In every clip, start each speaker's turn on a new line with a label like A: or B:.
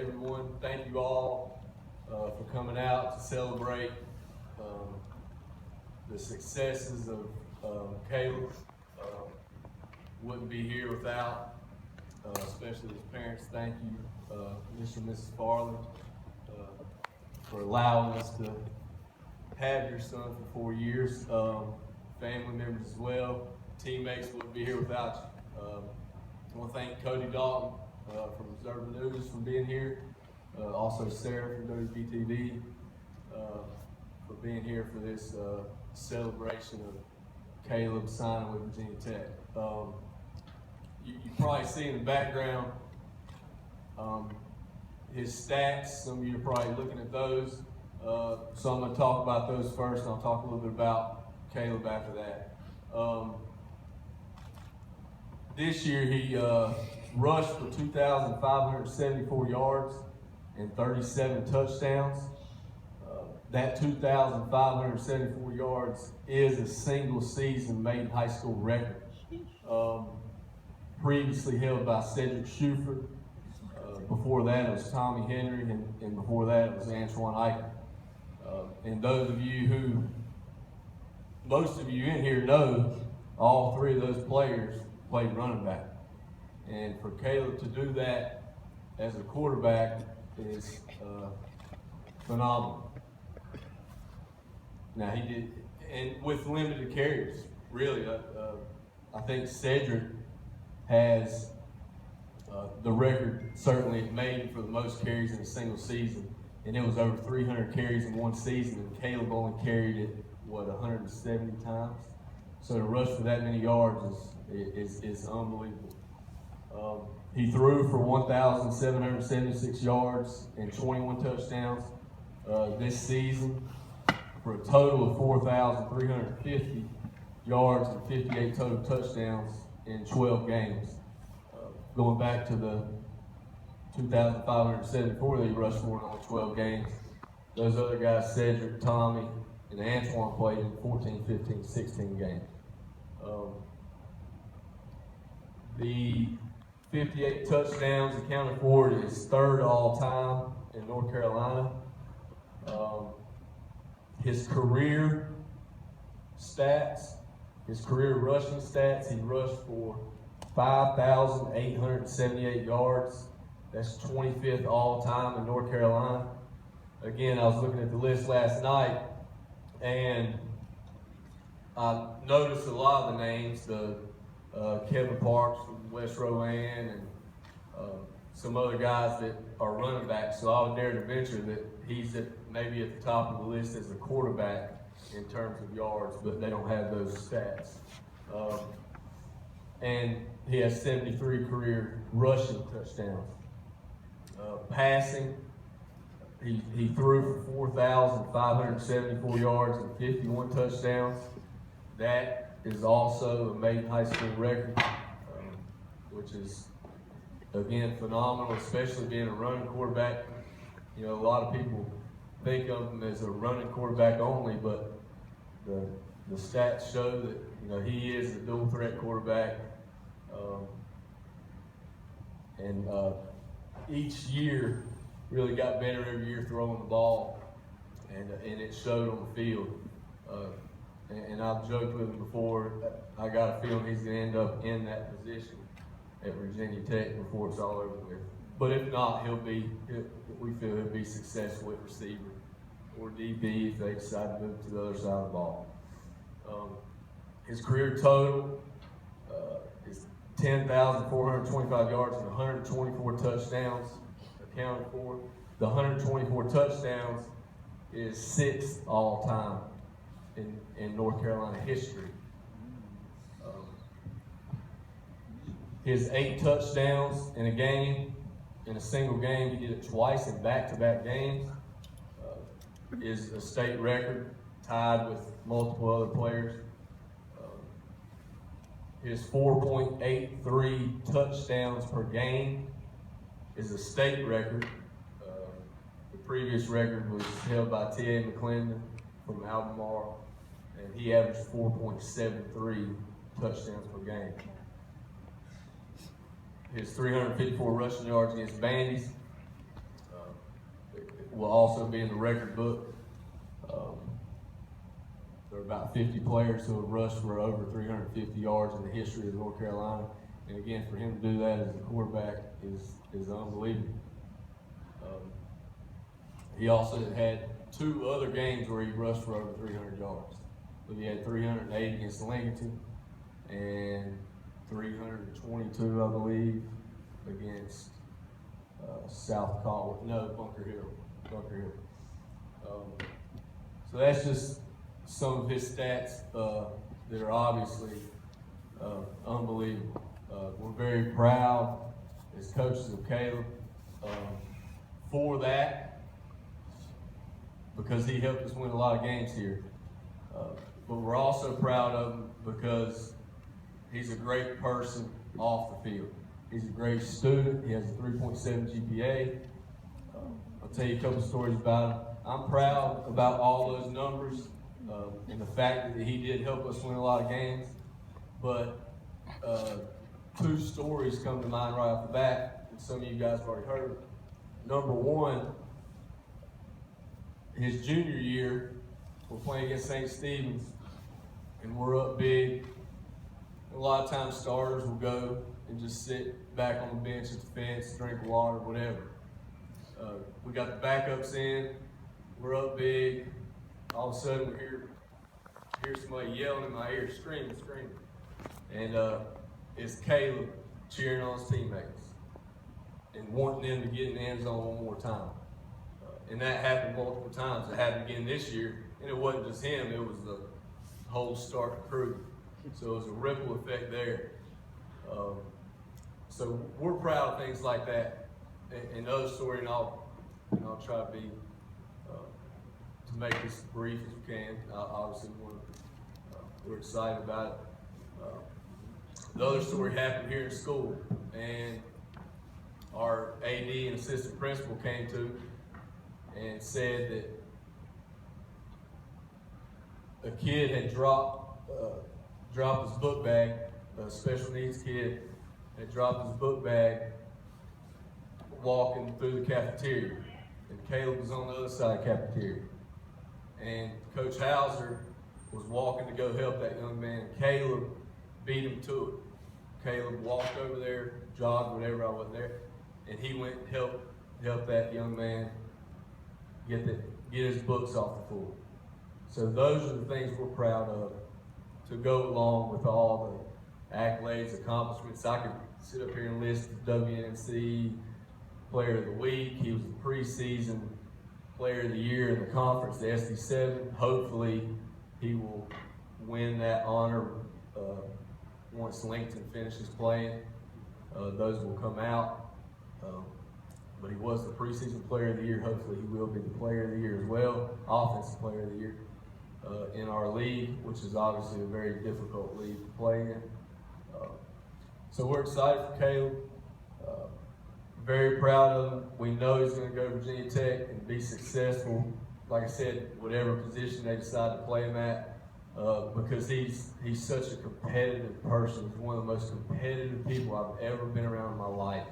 A: everyone. Thank you all for coming out to celebrate the successes of Caleb. Wouldn't be here without, especially his parents. Thank you, Mr. and Mrs. Farley, for allowing us to have your son for 4 years. Family members as well. Teammates wouldn't be here without you. I want to thank Cody Dalton from Observer News for being here. Also Sarah from WPTV for being here for this celebration of Caleb signing with Virginia Tech. You probably see in the background his stats. Some of you are probably looking at those. So I'm going to talk about those first, and I'll talk a little bit about Caleb after that. This year he rushed for 2,574 yards and 37 touchdowns. That 2,574 yards is a single season Maiden high school record. Previously held by Cedric Shuford. Before that it was Tommy Henry, and before that it was Antoine Eichel. And those of you who, most of you in here know, all three of those players played running back. And for Caleb to do that as a quarterback is phenomenal. Now he did, and with limited carries, really. I think Cedric has the record certainly made for the most carries in a single season, and it was over 300 carries in one season, and Caleb only carried it, 170 times? So to rush for that many yards is unbelievable. He threw for 1,776 yards and 21 touchdowns this season, for a total of 4,350 yards and 58 total touchdowns in 12 games. Going back to the 2,574 that he rushed for in all 12 games, those other guys, Cedric, Tommy, and Antoine, played in 14, 15, 16 games. The 58 touchdowns accounted for is third all time in North Carolina. His career stats, his career rushing stats, he rushed for 5,878 yards. That's 25th all time in North Carolina. Again, I was looking at the list last night, and I noticed a lot of the names, Kevin Parks from West Rowan, and some other guys that are running backs. So I would dare to venture that he's maybe at the top of the list as a quarterback in terms of yards, but they don't have those stats. And he has 73 career rushing touchdowns. Passing, he threw for 4,574 yards and 51 touchdowns. That is also a Maiden high school record, which is, again, phenomenal, especially being a running quarterback. You know, a lot of people think of him as a running quarterback only, but the stats show that, you know, he is a dual threat quarterback. And each year really got better every year throwing the ball, and it showed on the field. And I've joked with him before, I got a feeling he's going to end up in that position at Virginia Tech before it's all over with. But if not, we feel he'll be successful at receiver or DB if they decide to move to the other side of the ball. His career total is 10,425 yards and 124 touchdowns accounted for. The 124 touchdowns is 6th all time in North Carolina history. His 8 touchdowns in a game, in a single game, he did it twice in back-to-back games, is a state record, tied with multiple other players. His 4.83 touchdowns per game is a state record. The previous record was held by T.A. McClendon from Albemarle, and he averaged 4.73 touchdowns per game. His 354 rushing yards against Bandy's will also be in the record book. There are about 50 players who have rushed for over 350 yards in the history of North Carolina. And again, for him to do that as a quarterback is unbelievable. He also had 2 other games where he rushed for over 300 yards. But he had 308 against Lincoln and 322, I believe, against Bunker Hill. So that's just some of his stats that are obviously unbelievable. We're very proud as coaches of Caleb for that, because he helped us win a lot of games here. But we're also proud of him because he's a great person off the field. He's a great student. He has a 3.7 GPA. I'll tell you a couple stories about him. I'm proud about all those numbers and the fact that he did help us win a lot of games. But 2 stories come to mind right off the bat, and some of you guys have already heard. Number one, his junior year, we're playing against St. Stephen's, and we're up big. A lot of times starters will go and just sit back on the bench at the fence, drink water, whatever. We got the backups in, we're up big. All of a sudden we hear somebody yelling in my ear, screaming. And it's Caleb cheering on his teammates and wanting them to get in the end zone one more time. And that happened multiple times. It happened again this year, and it wasn't just him, it was the whole starting crew. So it was a ripple effect there. So we're proud of things like that. Another story, and I'll try to be to make this brief as we can. Obviously, we're excited about it. The other story happened here in school, and our AD and assistant principal came to and said that a kid had dropped his book bag. A special needs kid had dropped his book bag walking through the cafeteria, and Caleb was on the other side of the cafeteria. And Coach Hauser was walking to go help that young man, and Caleb beat him to it. Caleb walked over there, jogged, whatever, I wasn't there, and he went and helped that young man get his books off the floor. So those are the things we're proud of, to go along with all the accolades, accomplishments. I could sit up here and list the WNC Player of the Week. He was the preseason Player of the Year in the conference, the SD7. Hopefully he will win that honor once Lincoln finishes playing. Those will come out. But he was the preseason Player of the Year. Hopefully he will be the Player of the Year as well, Offensive Player of the Year in our league, which is obviously a very difficult league to play in. So we're excited for Caleb. Very proud of him. We know he's going to go to Virginia Tech and be successful. Like I said, whatever position they decide to play him at, because he's such a competitive person. He's one of the most competitive people I've ever been around in my life.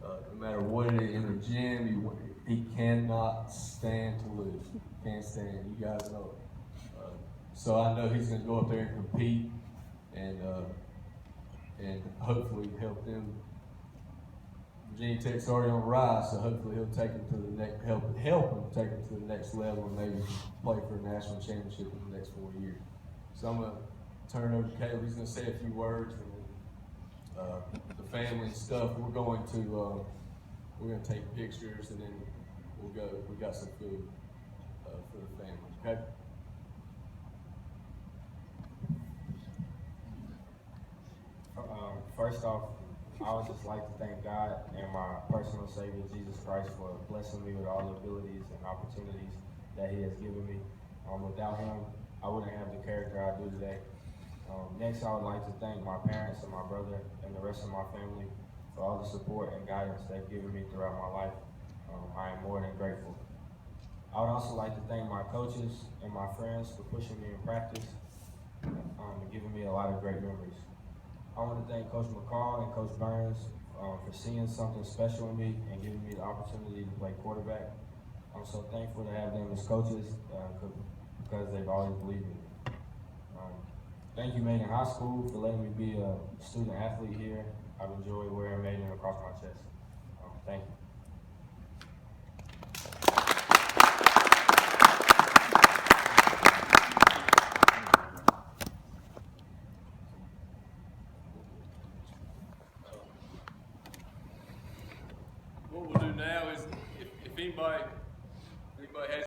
A: No matter what it is, in the gym, he cannot stand to lose. Can't stand. You guys know it. So I know he's going to go up there and compete, and hopefully help them. Virginia Tech's already on the rise, so hopefully he'll take them to the next, help him take them to the next level, and maybe play for a national championship in the next 4 years. So I'm going to turn it over to Caleb. He's going to say a few words, and the family and stuff. We're going to take pictures, and then we'll go. We got some food for the family. Okay.
B: First off, I would just like to thank God and my personal Savior, Jesus Christ, for blessing me with all the abilities and opportunities that He has given me. Without Him, I wouldn't have the character I do today. Next, I would like to thank my parents and my brother and the rest of my family for all the support and guidance they've given me throughout my life. I am more than grateful. I would also like to thank my coaches and my friends for pushing me in practice and giving me a lot of great memories. I want to thank Coach McCall and Coach Burns for seeing something special in me and giving me the opportunity to play quarterback. I'm so thankful to have them as coaches because they've always believed in me. Thank you, Maiden High School, for letting me be a student athlete here. I've enjoyed wearing Maiden across my chest. Thank you.
A: What we'll do now is, if anybody has